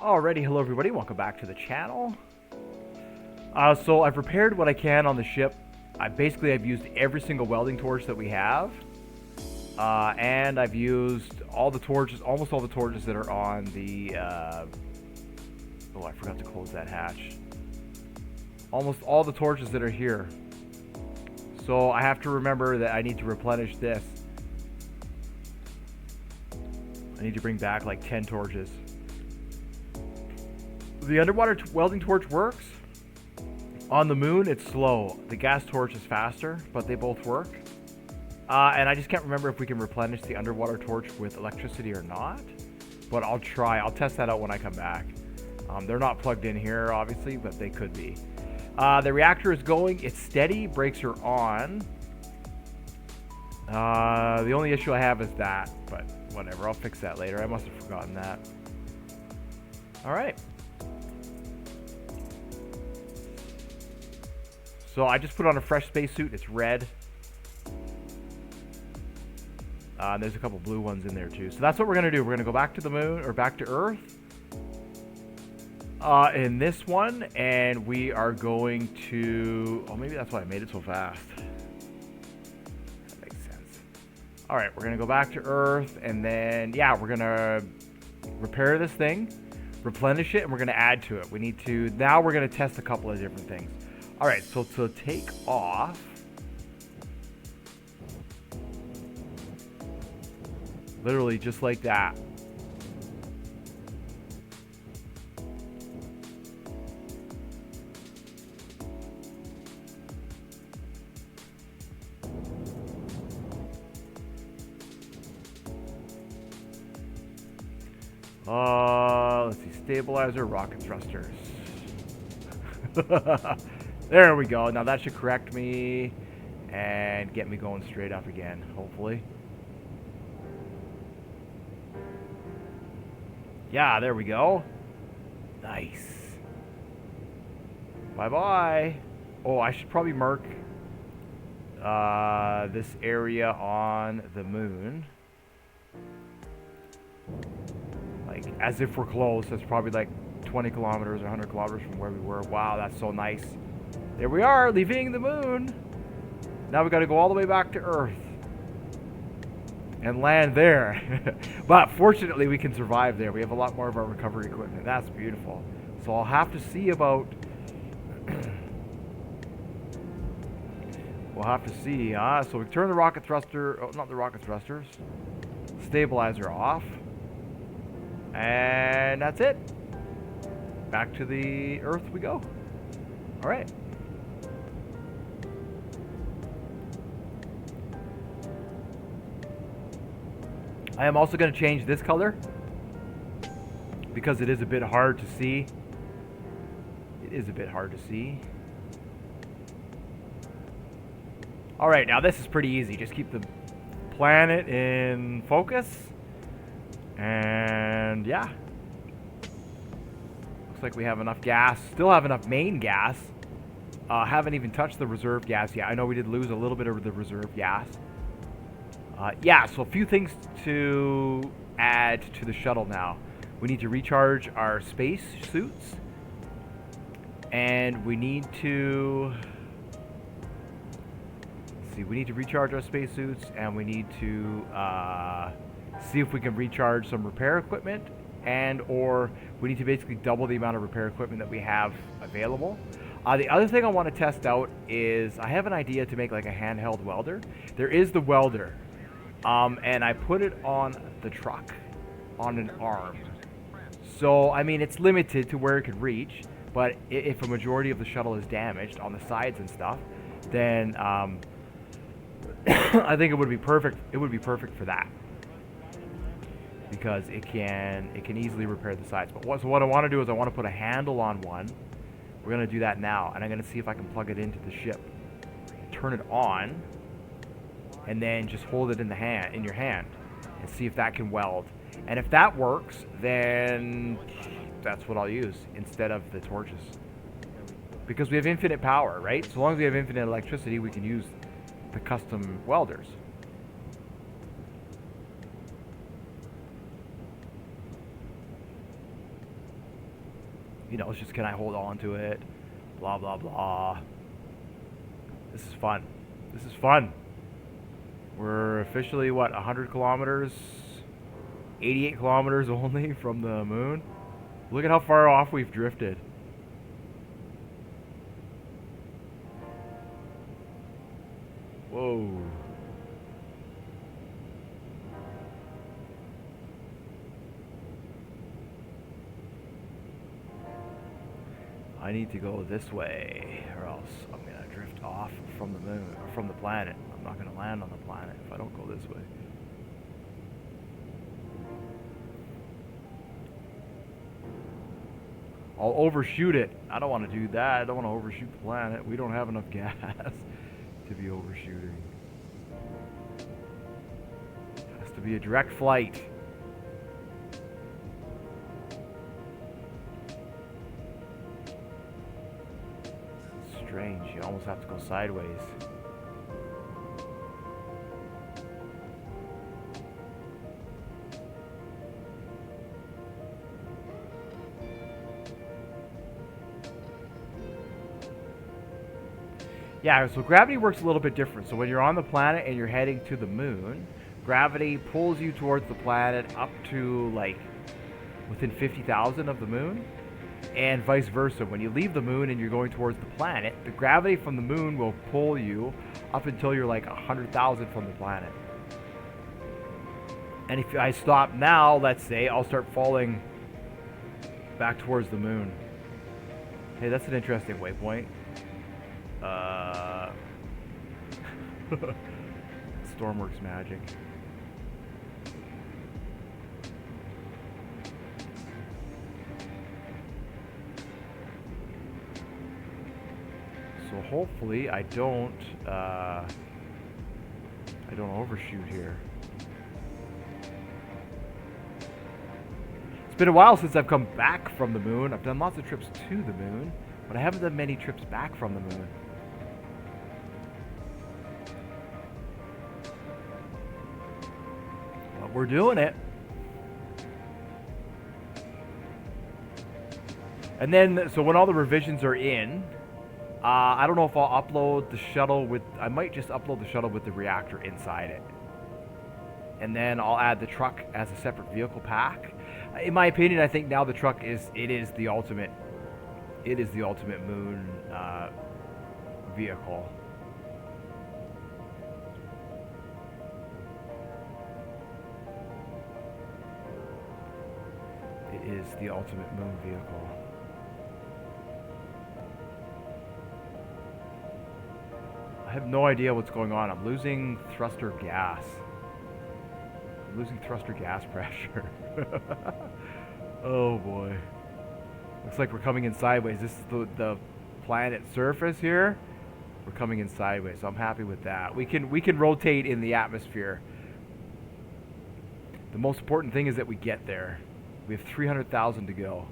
Alrighty, hello everybody, welcome back to the channel. So I've repaired what I can on the ship. I've used every single welding torch that we have. And I've used all the torches, almost all the torches that are on the... oh, I forgot to close that hatch. Almost all the torches that are here. So I have to remember that I need to replenish this. I need to bring back like 10 torches. The underwater welding torch works. On the moon, it's slow. The gas torch is faster, but they both work. And I just can't remember if we can replenish the underwater torch with electricity or not. But I'll try. I'll test that out when I come back. They're not plugged in here, obviously, but they could be. The reactor is going. It's steady. Brakes are on. The only issue I have is that, but whatever. I'll fix that later. I must have forgotten that. All right. So I just put on a fresh spacesuit. It's red. There's a couple blue ones in there too. So that's what we're going to do. We're going to go back to the moon, or back to Earth. In this one. And we are going to... Oh, maybe that's why I made it so fast. That makes sense. Alright, we're going to go back to Earth. And then, yeah, we're going to repair this thing. Replenish it. And we're going to add to it. We need to... Now we're going to test a couple of different things. Alright, so to take off, literally just like that. Let's see, stabilizer, rocket thrusters. There we go. Now that should correct me and get me going straight up again, hopefully. Yeah, there we go. Nice. Bye-bye. Oh, I should probably mark this area on the moon. Like, as if we're close. That's probably like 20 kilometers or 100 kilometers from where we were. Wow, that's so nice. There we are, leaving the moon. Now we got to go all the way back to Earth and land there. But fortunately, we can survive there. We have a lot more of our recovery equipment. That's beautiful. So I'll have to see about... We'll have to see. So we turn the rocket thruster... Oh, not the rocket thrusters. Stabilizer off. And that's it. Back to the Earth we go. All right. I am also going to change this color because it is a bit hard to see. It is a bit hard to see. All right, now this is pretty easy. Just keep the planet in focus. And yeah. Looks like we have enough gas. Still have enough main gas. Haven't even touched the reserve gas yet. I know we did lose a little bit of the reserve gas. Yeah, so a few things to add to the shuttle now. We need to recharge our space suits. And we need to... Let's see, we need to recharge our space suits. And we need to see if we can recharge some repair equipment. And or we need to basically double the amount of repair equipment that we have available. The other thing I want to test out is I have an idea to make like a handheld welder. There is the welder. And I put it on the truck, on an arm. So, I mean, it's limited to where it could reach, but if a majority of the shuttle is damaged on the sides and stuff, then I think it would be perfect. It would be perfect for that because it can easily repair the sides. But so what I want to do is I want to put a handle on one. We're gonna do that now, and I'm gonna see if I can plug it into the ship, turn it on. And then just hold it in your hand, and see if that can weld. And if that works, then that's what I'll use instead of the torches. Because we have infinite power, right? So long as we have infinite electricity, we can use the custom welders. You know, it's just, can I hold on to it? Blah, blah, blah. This is fun. This is fun. We're officially, what, 100 kilometers? 88 kilometers only from the moon? Look at how far off we've drifted. Whoa. I need to go this way, or else I'm gonna drift off from the moon, or from the planet. I'm not gonna land on the planet if I don't go this way. I'll overshoot it. I don't want to do that. I don't want to overshoot the planet. We don't have enough gas to be overshooting. It has to be a direct flight. Strange. You almost have to go sideways. Yeah, so gravity works a little bit different. So when you're on the planet and you're heading to the moon, gravity pulls you towards the planet up to like within 50,000 of the moon, and vice versa. When you leave the moon and you're going towards the planet, the gravity from the moon will pull you up until you're like 100,000 from the planet. And if I stop now, let's say, I'll start falling back towards the moon. Hey, that's an interesting waypoint. Stormworks magic. So hopefully I don't overshoot here. It's been a while since I've come back from the moon. I've done lots of trips to the moon, but I haven't done many trips back from the moon. But we're doing it. And then, so when all the revisions are in, I don't know if I'll upload the shuttle with, I might just upload the shuttle with the reactor inside it. And then I'll add the truck as a separate vehicle pack. In my opinion, I think now the truck is the ultimate moon vehicle. It is the ultimate moon vehicle. I have no idea what's going on. I'm losing thruster gas. I'm losing thruster gas pressure. Oh boy. Looks like we're coming in sideways. This is the planet surface here. We're coming in sideways, so I'm happy with that. We can rotate in the atmosphere. The most important thing is that we get there. We have 300,000 to go.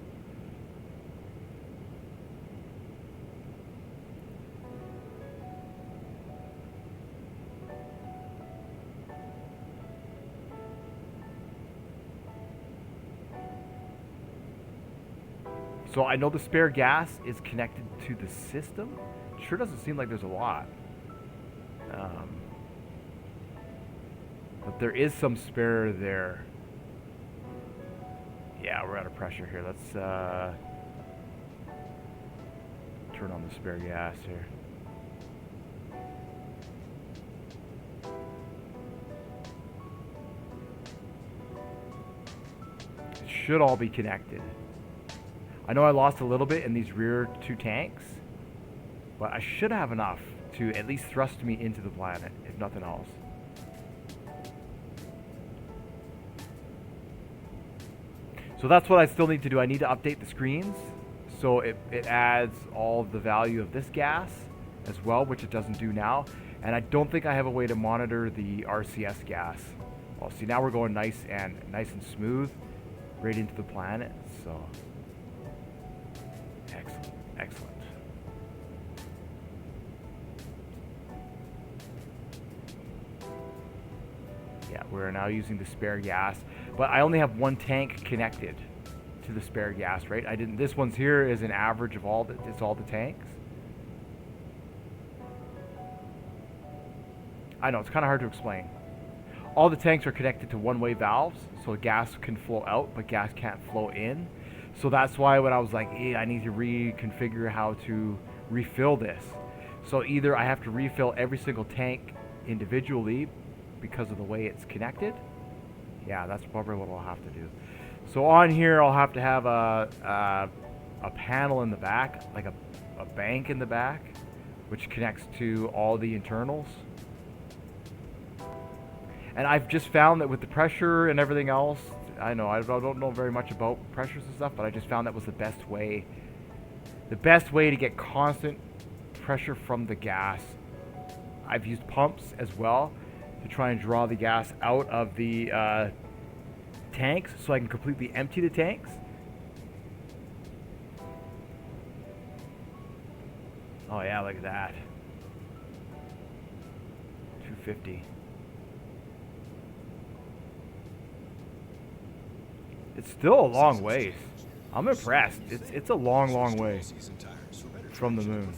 So I know the spare gas is connected to the system. Sure doesn't seem like there's a lot. But there is some spare there. Yeah, we're out of pressure here. Let's turn on the spare gas here. It should all be connected. I know I lost a little bit in these rear two tanks, but I should have enough to at least thrust me into the planet, if nothing else. So that's what I still need to do. I need to update the screens so it adds all of the value of this gas as well, which it doesn't do now. And I don't think I have a way to monitor the RCS gas. Well, see, now we're going nice and smooth right into the planet. So excellent, excellent. Yeah, we're now using the spare gas, but I only have one tank connected to the spare gas, right? I didn't. This one's here is an average of all it's all the tanks. I know it's kind of hard to explain. All the tanks are connected to one-way valves, so gas can flow out, but gas can't flow in. So that's why when I was like, I need to reconfigure how to refill this. So either I have to refill every single tank individually because of the way it's connected. Yeah, that's probably what I'll have to do. So on here, I'll have to have a panel in the back, like a bank in the back, which connects to all the internals. And I've just found that with the pressure and everything else, I know I don't know very much about pressures and stuff, but I just found that was the best way to get constant pressure from the gas. I've used pumps as well to try and draw the gas out of the tanks so I can completely empty the tanks. Oh yeah, look at that. 250. It's still a long ways. I'm impressed. It's a long way from the moon.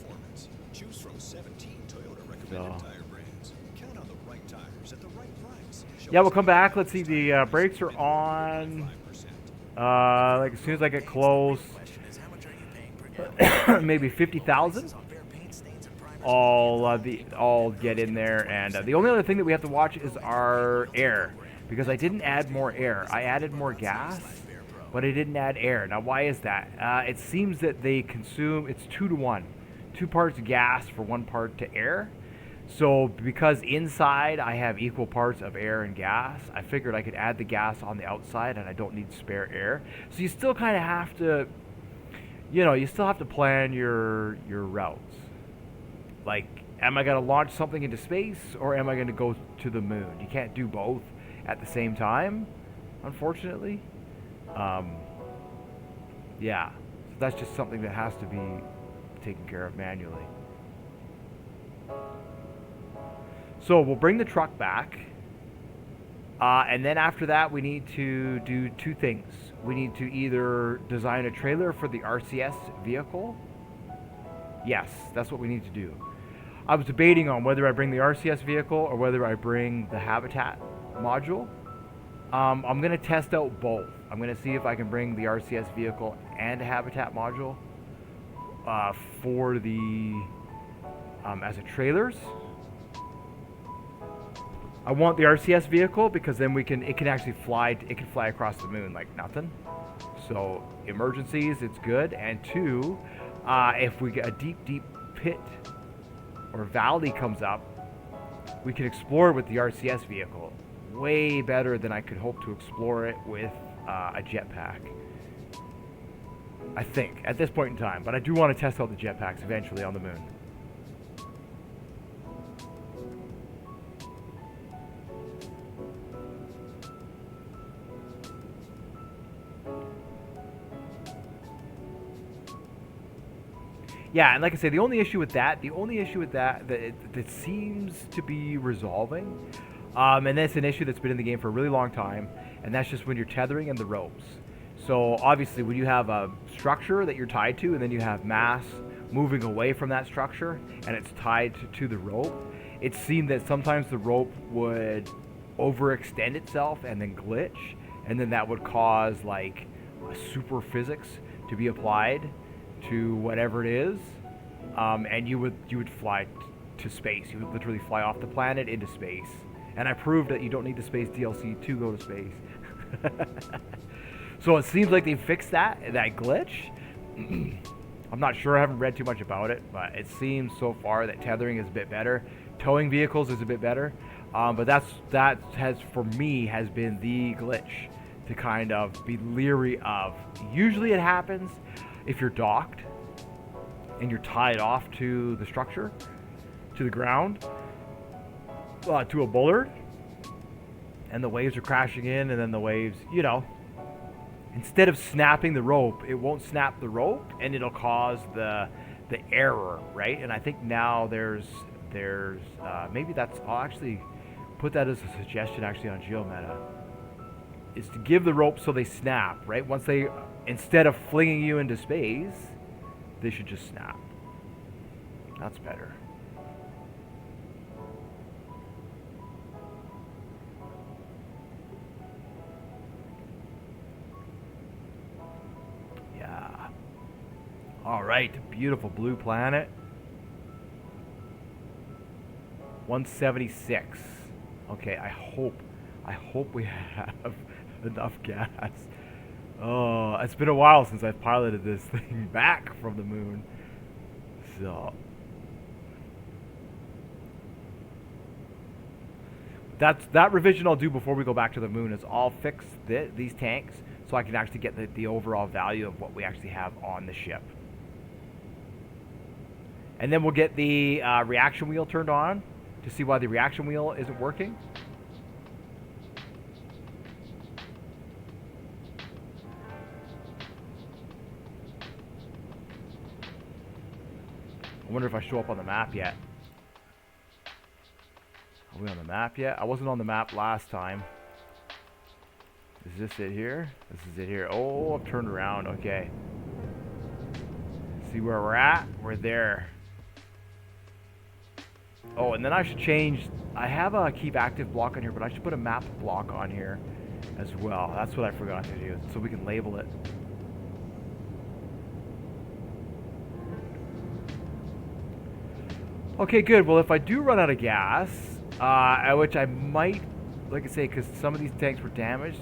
So. Yeah, we'll come back. Let's see. The brakes are on. Like as soon as I get close, maybe 50,000. I'll get in there, and the only other thing that we have to watch is our air, because I didn't add more air. I added more gas, but I didn't add air. Now, why is that? It seems that they consume, it's 2 to 1. 2 parts gas for 1 part to air. So because inside I have equal parts of air and gas, I figured I could add the gas on the outside and I don't need spare air. So you still kind of have to, you still have to plan your routes. Like, am I going to launch something into space or am I going to go to the moon? You can't do both at the same time, unfortunately. Yeah, so that's just something that has to be taken care of manually. So we'll bring the truck back, and then after that we need to do 2 things. We need to either design a trailer for the RCS vehicle. Yes, that's what we need to do. I was debating on whether I bring the RCS vehicle or whether I bring the Habitat module. I'm going to test out both. I'm going to see if I can bring the RCS vehicle and a Habitat module for the as a trailers. I want the RCS vehicle because then it can actually fly. It can fly across the moon like nothing. So emergencies, it's good. And 2, if we get a deep pit or valley comes up, we can explore it with the RCS vehicle. Way better than I could hope to explore it with a jetpack. I think at this point in time, but I do want to test out the jetpacks eventually on the moon. Yeah, and like I say, the only issue with that that seems to be resolving, and that's an issue that's been in the game for a really long time, and that's just when you're tethering and the ropes. So obviously when you have a structure that you're tied to and then you have mass moving away from that structure and it's tied to the rope, it seemed that sometimes the rope would overextend itself and then glitch, and then that would cause like super physics to be applied to whatever it is, and you would fly to space. You would literally fly off the planet into space. And I proved that you don't need the space DLC to go to space. So it seems like they fixed that glitch. I'm not sure. I haven't read too much about it, but it seems so far that tethering is a bit better. Towing vehicles is a bit better, but that has for me has been the glitch to kind of be leery of. Usually it happens if you're docked and you're tied off to the structure, to the ground, to a bollard, and the waves are crashing in, and then the waves, instead of snapping the rope, it won't snap the rope, and it'll cause the error, right? And I think now there's maybe I'll actually put that as a suggestion actually on GeoMeta, is to give the rope so they snap, right? Once they instead of flinging you into space, they should just snap. That's better. Yeah. All right, beautiful blue planet. 176. Okay, I hope we have enough gas. Oh, it's been a while since I've piloted this thing back from the moon. So that revision I'll do before we go back to the moon is I'll fix these tanks so I can actually get the overall value of what we actually have on the ship. And then we'll get the reaction wheel turned on to see why the reaction wheel isn't working. I wonder if I show up on the map yet. Are we on the map yet? I wasn't on the map last time. Is this it here? This is it here. Oh, I've turned around. Okay. See where we're at? We're there. Oh, and then I should change. I have a keep active block on here, but I should put a map block on here as well. That's what I forgot to do, so we can label it. Okay, good. Well, if I do run out of gas, which I might, like I say, because some of these tanks were damaged,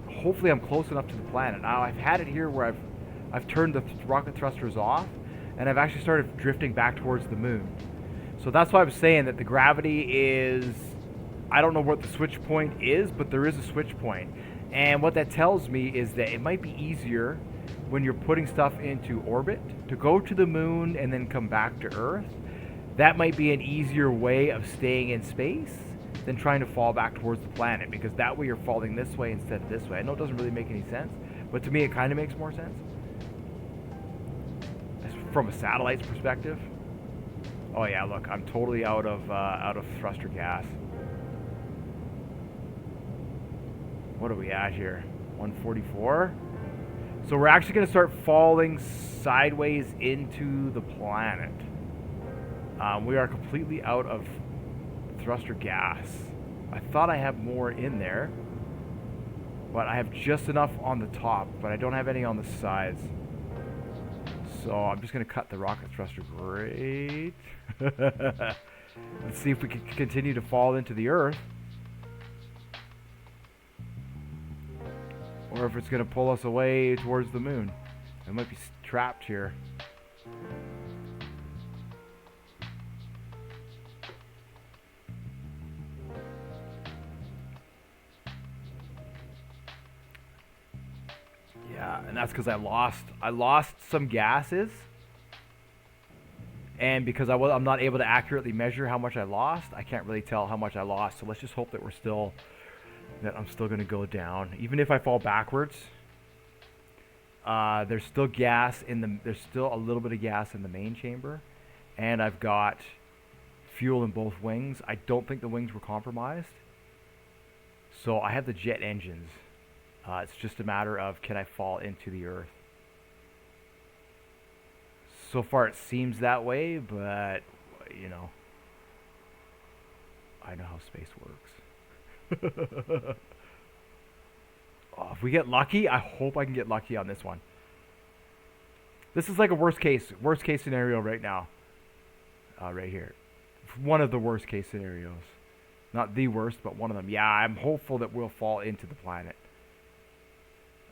hopefully I'm close enough to the planet. Now, I've had it here where I've turned the rocket thrusters off, and I've actually started drifting back towards the moon. So that's why I was saying that the gravity is, I don't know what the switch point is, but there is a switch point. And what that tells me is that it might be easier when you're putting stuff into orbit to go to the moon and then come back to Earth. That might be an easier way of staying in space than trying to fall back towards the planet, because that way you're falling this way instead of this way. I know it doesn't really make any sense, but to me it kind of makes more sense. From a satellite's perspective. Oh yeah, look, I'm totally out of thruster gas. What are we at here? 144? So we're actually going to start falling sideways into the planet. We are completely out of thruster gas. I thought I have more in there, but I have just enough on the top, but I don't have any on the sides. So I'm just going to cut the rocket thruster. Great. Let's see if we can continue to fall into the Earth, or if it's going to pull us away towards the moon. I might be trapped here. Yeah, and that's because I lost some gases, and because I'm not able to accurately measure how much I lost, I can't really tell how much I lost. So let's just hope that I'm still going to go down, even if I fall backwards. There's still there's still a little bit of gas in the main chamber, and I've got fuel in both wings. I don't think the wings were compromised, so I have the jet engines. It's just a matter of, can I fall into the Earth? So far it seems that way, but, you know, I know how space works. Oh, if we get lucky, I hope I can get lucky on this one. This is like a worst case scenario right now. Right here. One of the worst case scenarios. Not the worst, but one of them. Yeah, I'm hopeful that we'll fall into the planet.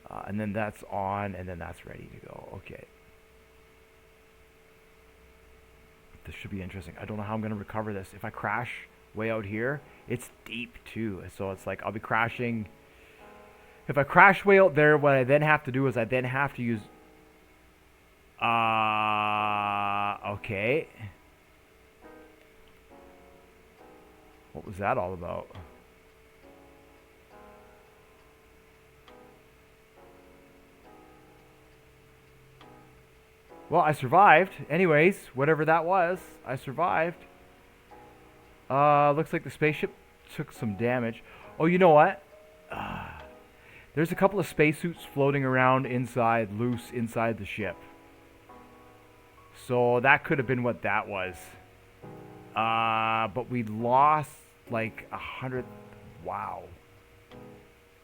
And then that's on, and then that's ready to go. Okay. This should be interesting. I don't know how I'm going to recover this. If I crash way out here, it's deep too. So it's like I'll be crashing. If I crash way out there, what I then have to do is I then have to use... okay. What was that all about? Well, I survived. Anyways, whatever that was, I survived. Looks like the spaceship took some damage. Oh, you know what? There's a couple of spacesuits floating around inside, loose inside the ship. So that could have been what that was. But we lost like 100. Wow.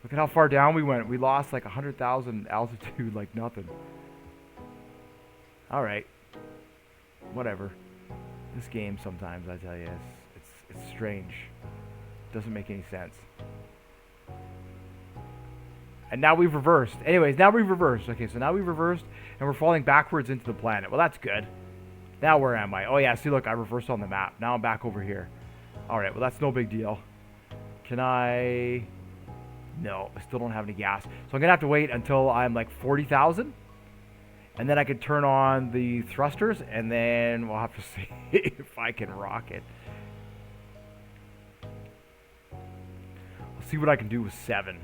Look at how far down we went. We lost like 100,000 altitude, like nothing. All right. Whatever. This game sometimes, I tell you, it's strange. Doesn't make any sense. And now we've reversed. Anyways, now we've reversed. Okay, so now we've reversed, and we're falling backwards into the planet. Well, that's good. Now where am I? Oh, yeah, see, look, I reversed on the map. Now I'm back over here. All right, well, that's no big deal. Can I... No, I still don't have any gas. So I'm going to have to wait until I'm like 40,000. And then I can turn on the thrusters, and then we'll have to see if I can rock it. I'll see what I can do with 7.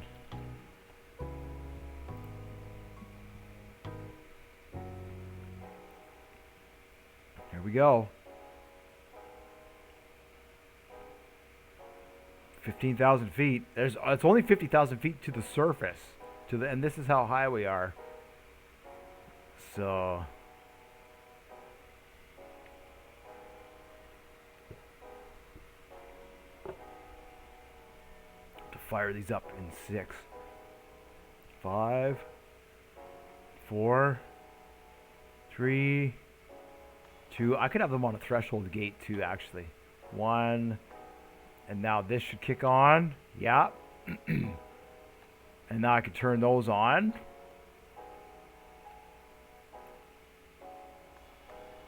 Here we go. 15,000 feet. It's only 50,000 feet to the surface. And this is how high we are. So... to fire these up in 6. 5. 4. 3. 2. I could have them on a threshold gate too, actually. 1. And now this should kick on. Yeah. And now I can turn those on.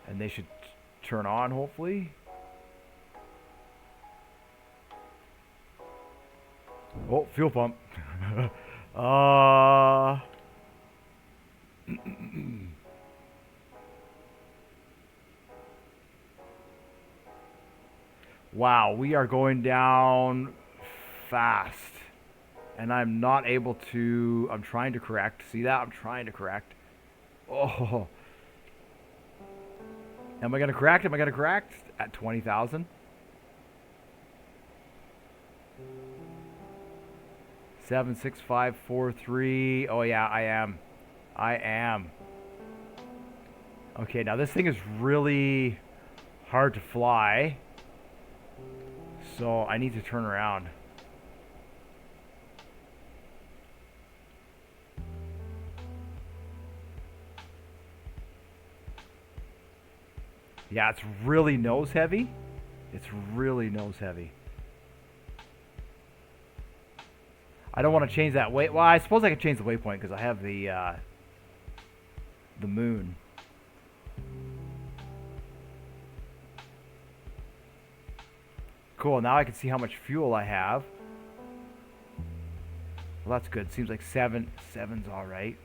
And they should turn on, hopefully. Oh, fuel pump. Wow, we are going down fast. And I'm not able to... I'm trying to correct. See that? I'm trying to correct. Oh. Am I going to correct? Am I going to correct? At 20,000. 7, 6, 5, 4, 3. Oh, yeah, I am. I am. Okay, now this thing is really hard to fly. So I need to turn around. Yeah, it's really nose heavy. It's really nose heavy. I don't want to change that weight. Well, I suppose I could change the waypoint because I have the moon. Cool, now I can see how much fuel I have. Well, that's good. Seems like 7's all right.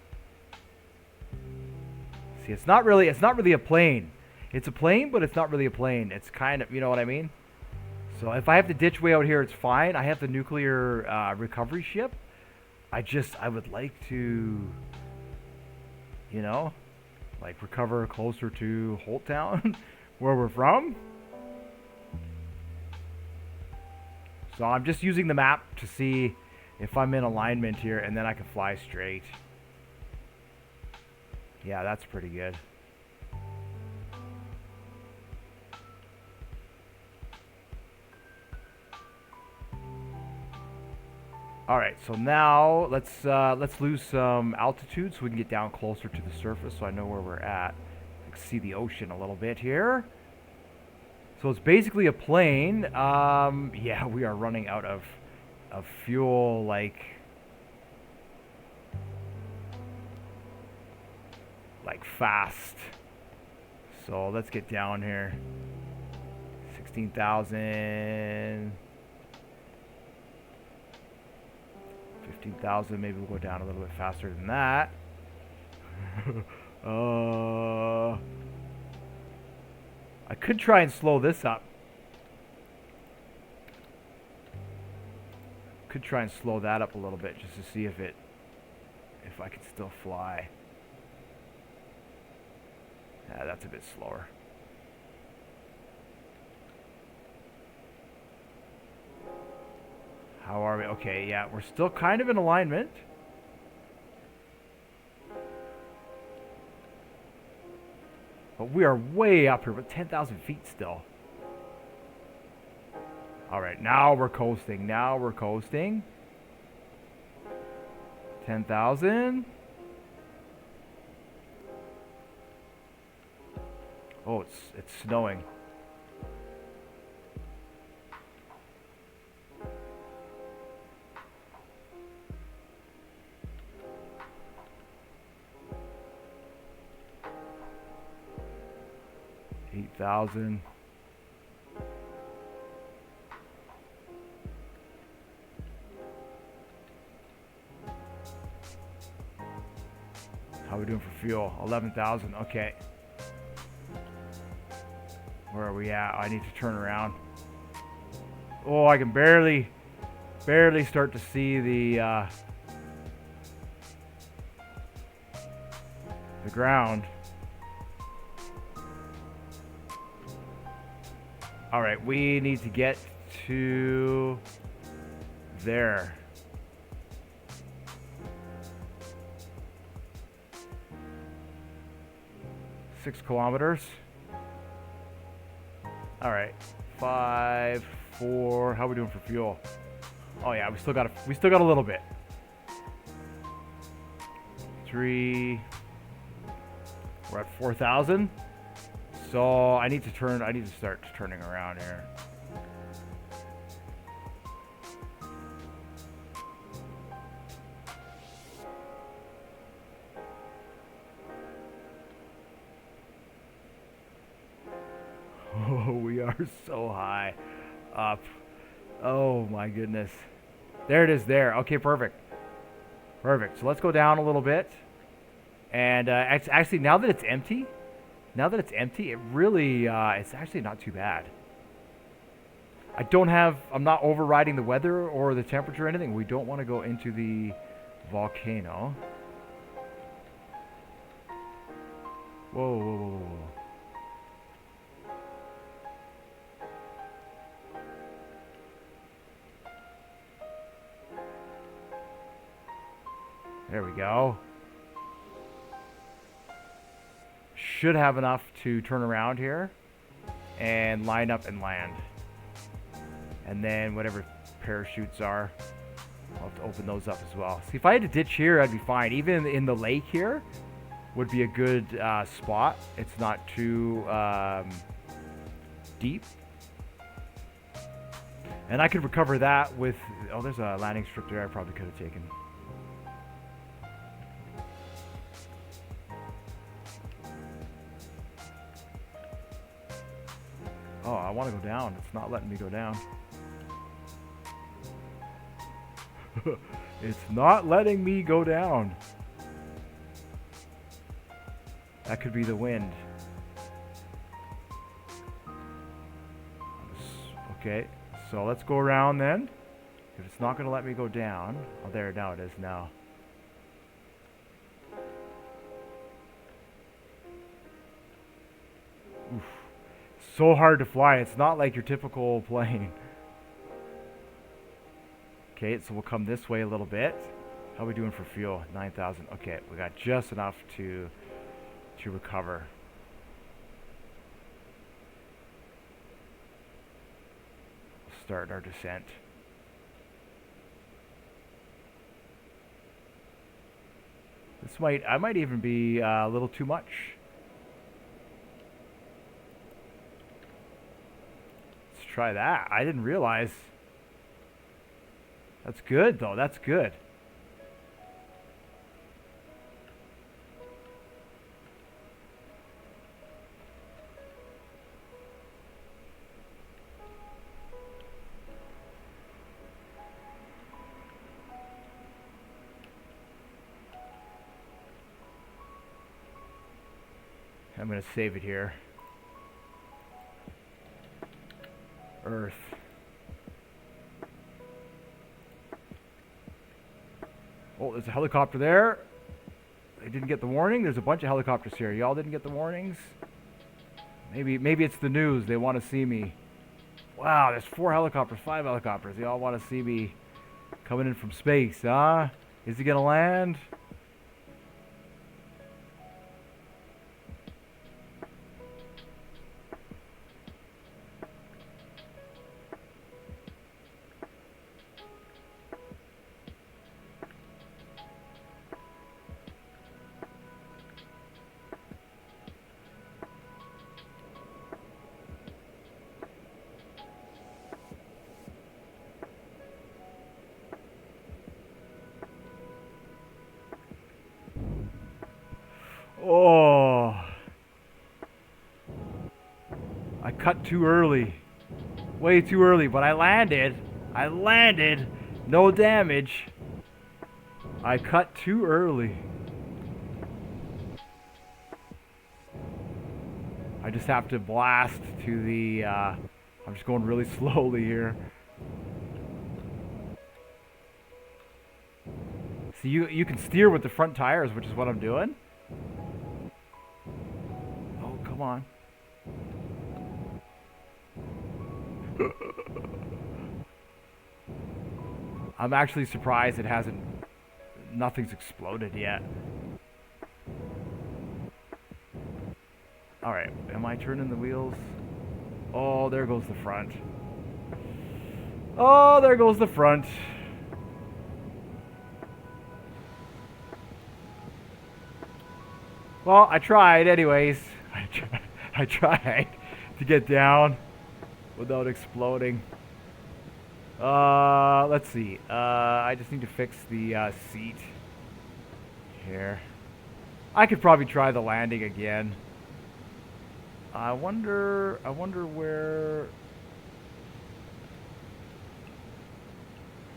See, it's not really a plane. It's a plane, but it's not really a plane. It's kind of, you know what I mean? So if I have to ditch way out here, it's fine. I have the nuclear recovery ship. I would like to, you know, like recover closer to Holttown, where we're from. So I'm just using the map to see if I'm in alignment here, and then I can fly straight. Yeah, that's pretty good. All right, so now let's lose some altitude so we can get down closer to the surface, so I know where we're at. I can see the ocean a little bit here. So it's basically a plane. Yeah, we are running out of fuel, like fast. So let's get down here. 16,000. 15,000. Maybe we'll go down a little bit faster than that. I could try and slow this up. Could try and slow that up a little bit just to see if I can still fly. Yeah, that's a bit slower. How are we? Okay, yeah, we're still kind of in alignment. But we are way up here, but 10,000 feet still. All right, now we're coasting. Now we're coasting. 10,000. Oh, it's snowing. $8,000. How are we doing for fuel? 11,000. Okay. Where are we at? I need to turn around. Oh, I can barely start to see the ground. All right, we need to get to there. Six kilometers. All right, 5, 4. How are we doing for fuel? Oh yeah, we still got a little bit. 3. We're at 4,000. So I need to start turning around here. Oh, we are so high up. Oh my goodness. There it is there. Okay, perfect. Perfect. So let's go down a little bit. And actually, now that it's empty, it really, it's actually not too bad. I'm not overriding the weather or the temperature or anything. We don't want to go into the volcano. Whoa, whoa, whoa, whoa. There we go. Should have enough to turn around here and line up and land. And then whatever parachutes are, I'll have to open those up as well. See, if I had to ditch here, I'd be fine. Even in the lake here would be a good spot. It's not too deep. And I could recover that with... Oh, there's a landing strip there I probably could have taken. Oh, I want to go down. It's not letting me go down. It's not letting me go down. That could be the wind. Okay, so let's go around then. If it's not going to let me go down. Oh, there, now it is now. Oof. So hard to fly. It's not like your typical plane. Okay, so we'll come this way a little bit. How are we doing for fuel? 9,000. Okay, we got just enough to recover. Start our descent. I might even be a little too much. Let's try that. I didn't realize. That's good though. That's good. I'm going to save it here. Earth. Oh, there's a helicopter there. They didn't get the warning. There's a bunch of helicopters here. Y'all didn't get the warnings? Maybe it's the news. They want to see me. Wow, there's 4 helicopters, 5 helicopters. They all want to see me coming in from space, huh? Is he going to land? Oh. I cut too early. Way too early, but I landed. I landed. No damage. I cut too early. I just have to blast to the, I'm just going really slowly here. See, you can steer with the front tires, which is what I'm doing. Oh, come on. I'm actually surprised it hasn't, nothing's exploded yet. Alright, am I turning the wheels? Oh, there goes the front. Oh, there goes the front. Well, I tried anyways. I tried to get down without exploding. Let's see. I just need to fix the seat here. I could probably try the landing again. I wonder where.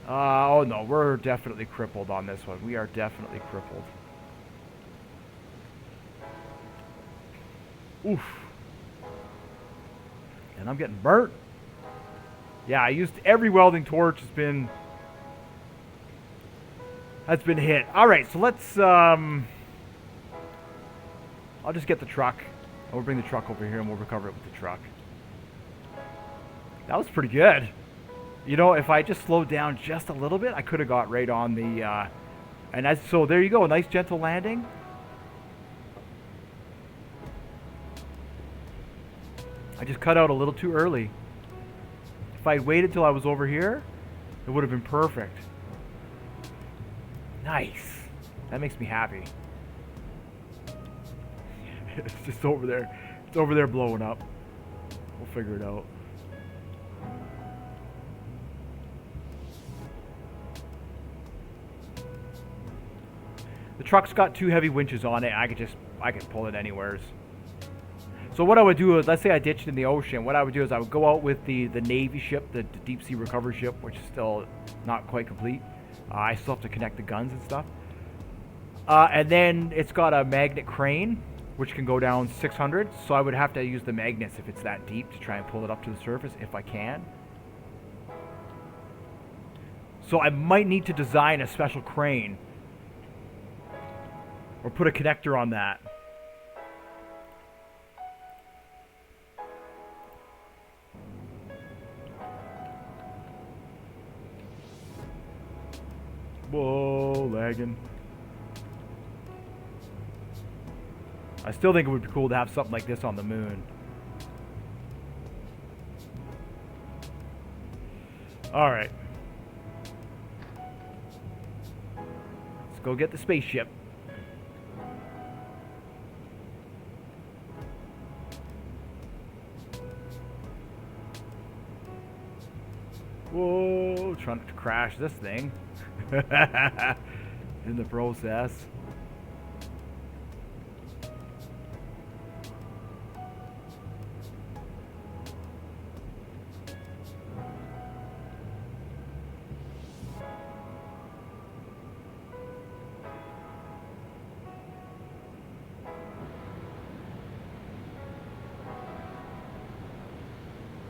Oh no, we're definitely crippled on this one. We are definitely crippled. Oof. And I'm getting burnt. Yeah, I used every welding torch that's been hit. All right, so let's I'll just get the truck. We'll bring the truck over here and we'll recover it with the truck. That was pretty good. You know, if I just slowed down just a little bit, I could have got right on the and that's, so there you go, a nice gentle landing. I just cut out a little too early. If I waited till I was over here, it would have been perfect. Nice. That makes me happy. It's just over there. It's over there blowing up. We'll figure it out. The truck's got 2 heavy winches on it. I could pull it anywheres. So what I would do is, let's say I ditched in the ocean. What I would do is I would go out with the Navy ship, the deep sea recovery ship, which is still not quite complete. I still have to connect the guns and stuff. And then it's got a magnet crane, which can go down 600. So I would have to use the magnets if it's that deep to try and pull it up to the surface if I can. So I might need to design a special crane or put a connector on that. Whoa, lagging. I still think it would be cool to have something like this on the moon. All right. Let's go get the spaceship. Whoa, trying to crash this thing. In the process.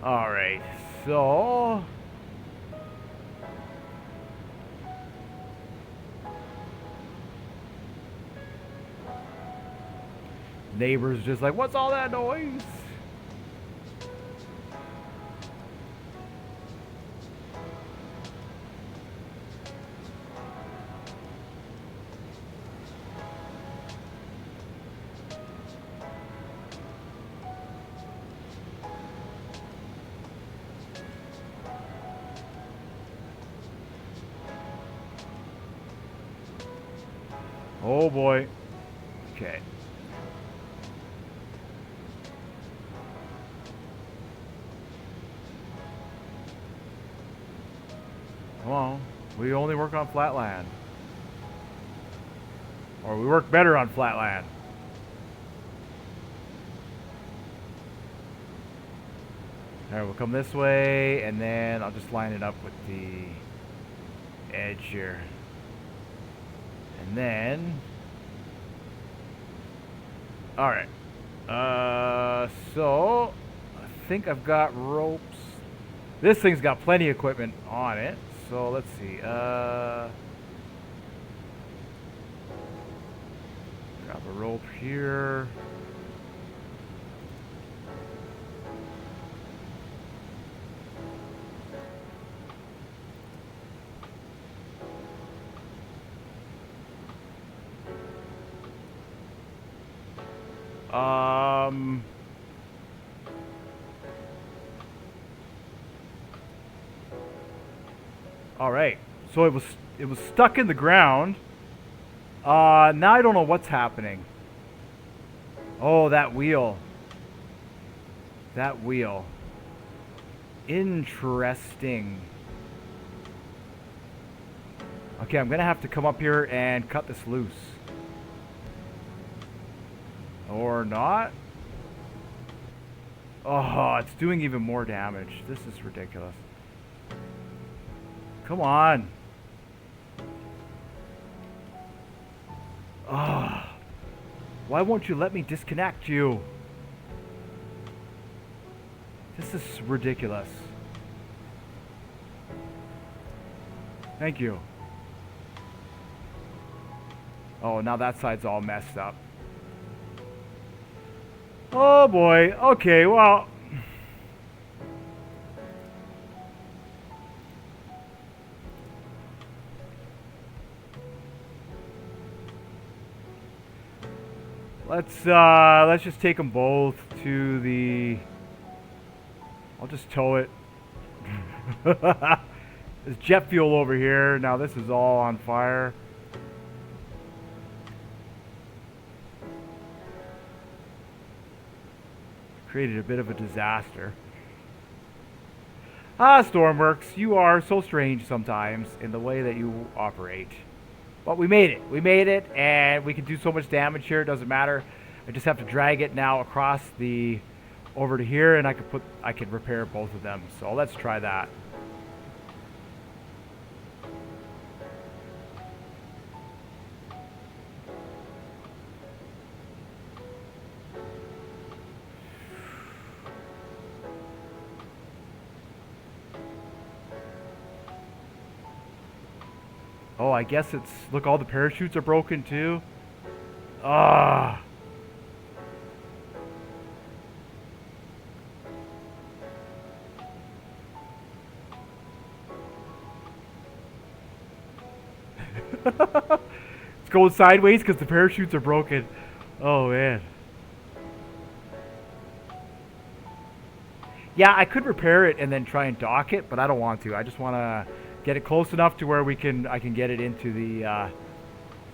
All right, so neighbors just like, what's all that noise? Oh boy. Okay. Well, we only work on flat land. Or we work better on flat land. Alright, we'll come this way, and then I'll just line it up with the edge here. And then... Alright. So... I think I've got ropes. This thing's got plenty of equipment on it. So, let's see. Grab a rope here. All right. So it was stuck in the ground. Now I don't know what's happening. Oh, that wheel. That wheel. Interesting. Okay, I'm gonna have to come up here and cut this loose. Or not. Oh, it's doing even more damage. This is ridiculous. Come on. Oh, why won't you let me disconnect you? This is ridiculous. Thank you. Oh, now that side's all messed up. Oh boy. Okay, well. Let's just take them both to the... I'll just tow it. There's jet fuel over here. Now this is all on fire. Created a bit of a disaster. Ah, Stormworks, you are so strange sometimes in the way that you operate. But we made it. We made it, and we can do so much damage here. It doesn't matter. I just have to drag it now across the over to here, and I can repair both of them. So let's try that. Oh, I guess it's... Look, all the parachutes are broken, too. Ah. It's going sideways because the parachutes are broken. Oh, man. Yeah, I could repair it and then try and dock it, but I don't want to. I just want to get it close enough to where I can get it into the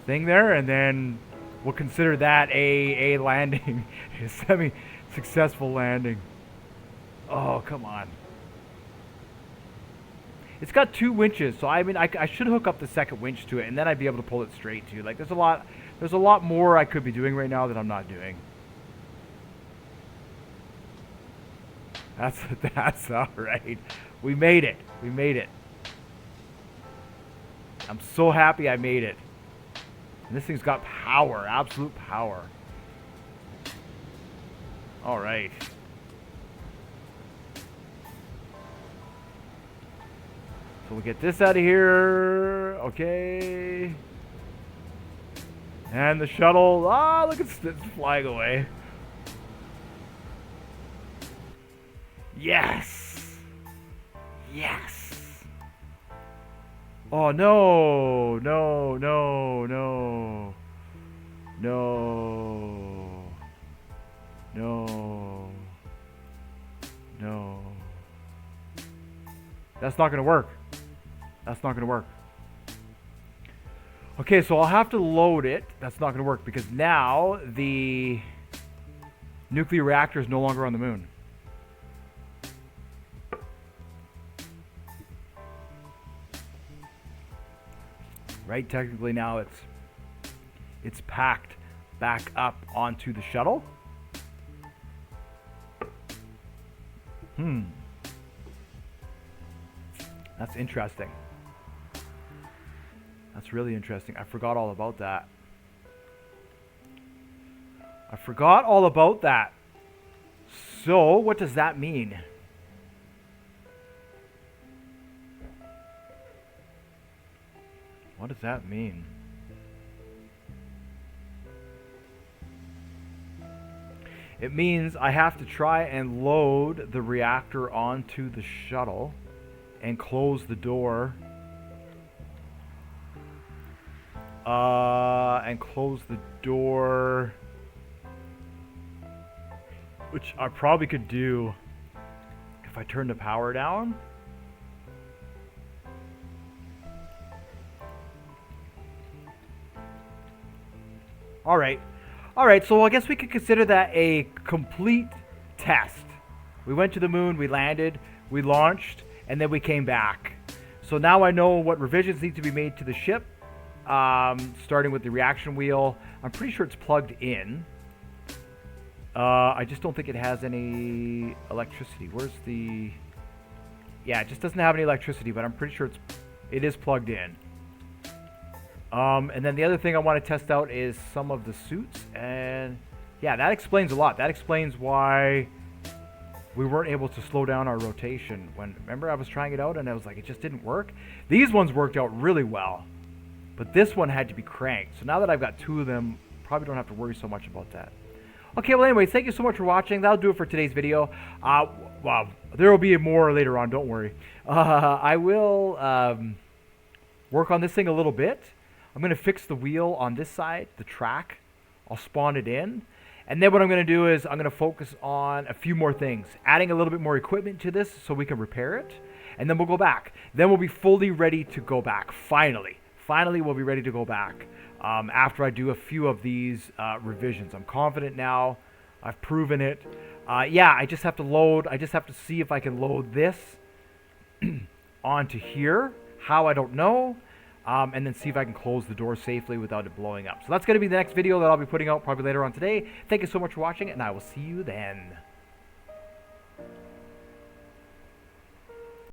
thing there, and then we'll consider that a landing, a semi-successful landing. Oh, come on. It's got 2 winches, so I mean, I should hook up the second winch to it, and then I'd be able to pull it straight too. Like, there's a lot more I could be doing right now that I'm not doing. That's all right. We made it. We made it. I'm so happy I made it. And this thing's got power, absolute power. All right. So we get this out of here. Okay. And the shuttle. Ah, look, it's flying away. Yes. Yes. Oh, no. No, no, no. No. No. No. That's not going to work. That's not going to work. Okay, so I'll have to load it. That's not going to work because now the nuclear reactor is no longer on the moon. Right? Technically now it's packed back up onto the shuttle. That's interesting. That's really interesting. I forgot all about that. I forgot all about that. So, what does that mean? What does that mean? It means I have to try and load the reactor onto the shuttle and close the door. Which I probably could do if I turn the power down. Alright, so I guess we could consider that a complete test. We went to the moon, we landed, we launched, and then we came back. So now I know what revisions need to be made to the ship, starting with the reaction wheel. I'm pretty sure it's plugged in. I just don't think it has any electricity. Where's the... Yeah, it just doesn't have any electricity, but I'm pretty sure it is plugged in. And then the other thing I want to test out is some of the suits, and yeah, that explains a lot. That explains why we weren't able to slow down our rotation. Remember I was trying it out and I was like, it just didn't work? These ones worked out really well, but this one had to be cranked. So now that I've got two of them, probably don't have to worry so much about that. Okay, well anyways, thank you so much for watching. That'll do it for today's video. Well, there will be more later on, don't worry. I will work on this thing a little bit. I'm going to fix the wheel on this side, the track. I'll spawn it in. And then what I'm going to do is I'm going to focus on a few more things. Adding a little bit more equipment to this so we can repair it. And then we'll go back. Then we'll be fully ready to go back. Finally. Finally, we'll be ready to go back after I do a few of these revisions. I'm confident now. I've proven it. Yeah, I just have to load. I just have to see if I can load this onto here. How, I don't know. And then see if I can close the door safely without it blowing up. So that's going to be the next video that I'll be putting out probably later on today. Thank you so much for watching, and I will see you then.